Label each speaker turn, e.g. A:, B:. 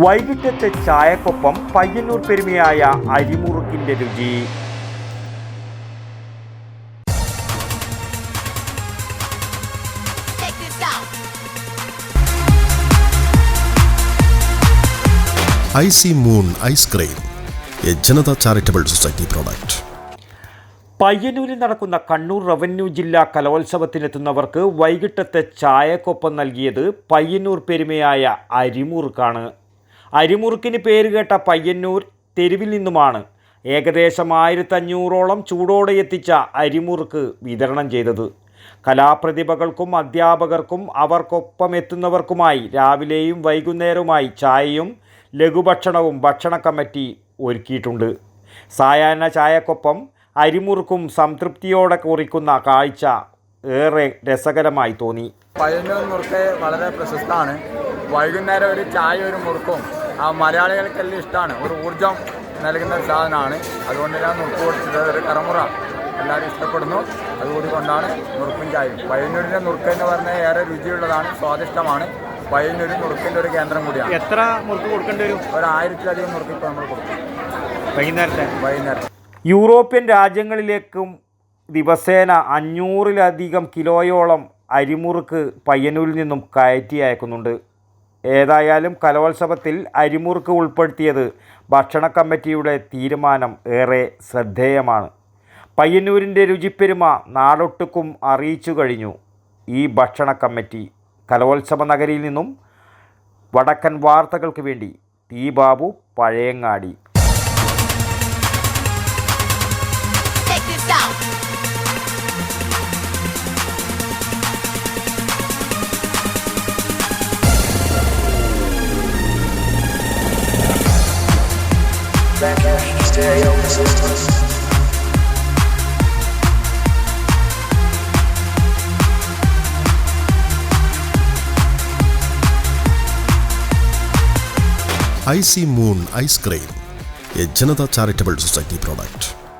A: വൈകിട്ടത്തെ ചായക്കൊപ്പം പയ്യന്നൂർ പെരുമയായ അരിമുറുക്കിൻ്റെ രുചി.
B: Icy moon ice cream, a Janata charitable society product.
A: പയ്യന്നൂരിൽ നടക്കുന്ന കണ്ണൂർ റവന്യൂ ജില്ലാ കലോത്സവത്തിനെത്തുന്നവർക്ക് വൈകിട്ടത്തെ ചായക്കൊപ്പം നൽകിയത് പയ്യന്നൂർ പെരുമയായ അരിമുറുക്കാണ്. അരിമുറുക്കിന് പേരുകേട്ട പയ്യന്നൂർ തെരുവിൽ നിന്നുമാണ് ഏകദേശം 1500ഓളം ചൂടോടെ എത്തിച്ച അരിമുറുക്ക് വിതരണം ചെയ്തത്. കലാപ്രതിഭകൾക്കും അധ്യാപകർക്കും അവർക്കൊപ്പം എത്തുന്നവർക്കുമായി രാവിലെയും വൈകുന്നേരവുമായി ചായയും ലഘുഭക്ഷണവും ഭക്ഷണ കമ്മിറ്റി ഒരുക്കിയിട്ടുണ്ട്. സായാഹ്ന ചായക്കൊപ്പം അരിമുറുക്കും സംതൃപ്തിയോടെ കുറിക്കുന്ന കാഴ്ച ഏറെ രസകരമായി തോന്നി.
C: പയ്യന്നൂർ മുറുക്ക് വളരെ പ്രശസ്തമാണ്. വൈകുന്നേരം ഒരു ചായ ഒരു മുറുക്കും മലയാളികൾക്കെല്ലാം ഇഷ്ടമാണ്. ഒരു ഊർജം നൽകുന്ന ഒരു സാധനമാണ്. അതുകൊണ്ട് ഞാൻ മുറുക്ക് കൊടുത്തത് ഒരു കറമുറ എല്ലാവരും ഇഷ്ടപ്പെടുന്നു. അതുകൂടി കൊണ്ടാണ് മുറുക്കും ചായയും. പയ്യന്നൂരിൻ്റെ മുറുക്ക് എന്ന് പറഞ്ഞാൽ ഏറെ രുചിയുള്ളതാണ്, സ്വാദിഷ്ടമാണ്. പയ്യന്നൂർ മുറുക്കിൻ്റെ ഒരു കേന്ദ്രം കൂടിയാണ്.
A: എത്ര മുറുക്ക് കൊടുക്കേണ്ടി വരും?
C: ഒരു 1000-ലധികം മുറുക്ക് ഇപ്പോൾ നമ്മൾ കൊടുക്കും വൈകുന്നേരം.
A: യൂറോപ്യൻ രാജ്യങ്ങളിലേക്കും ദിവസേന 500-ലധികം കിലോയോളം അരിമുറുക്ക് പയ്യന്നൂരിൽ നിന്നും കയറ്റി അയക്കുന്നുണ്ട്. ഏതായാലും കലോത്സവത്തിൽ അരിമുറുക്ക് ഉൾപ്പെടുത്തിയത് ഭക്ഷണ കമ്മിറ്റിയുടെ തീരുമാനം ഏറെ ശ്രദ്ധേയമാണ്. പയ്യന്നൂരിൻ്റെ രുചിപ്പെരുമ നാടൊട്ടുക്കും അറിയിച്ചു കഴിഞ്ഞു ഈ ഭക്ഷണ കമ്മിറ്റി. കലോത്സവ നഗരിയിൽ നിന്നും വടക്കൻ വാർത്തകൾക്ക് വേണ്ടി T Babu, Pazhayangadi.
B: Icy moon ice cream, a Janata charitable society product.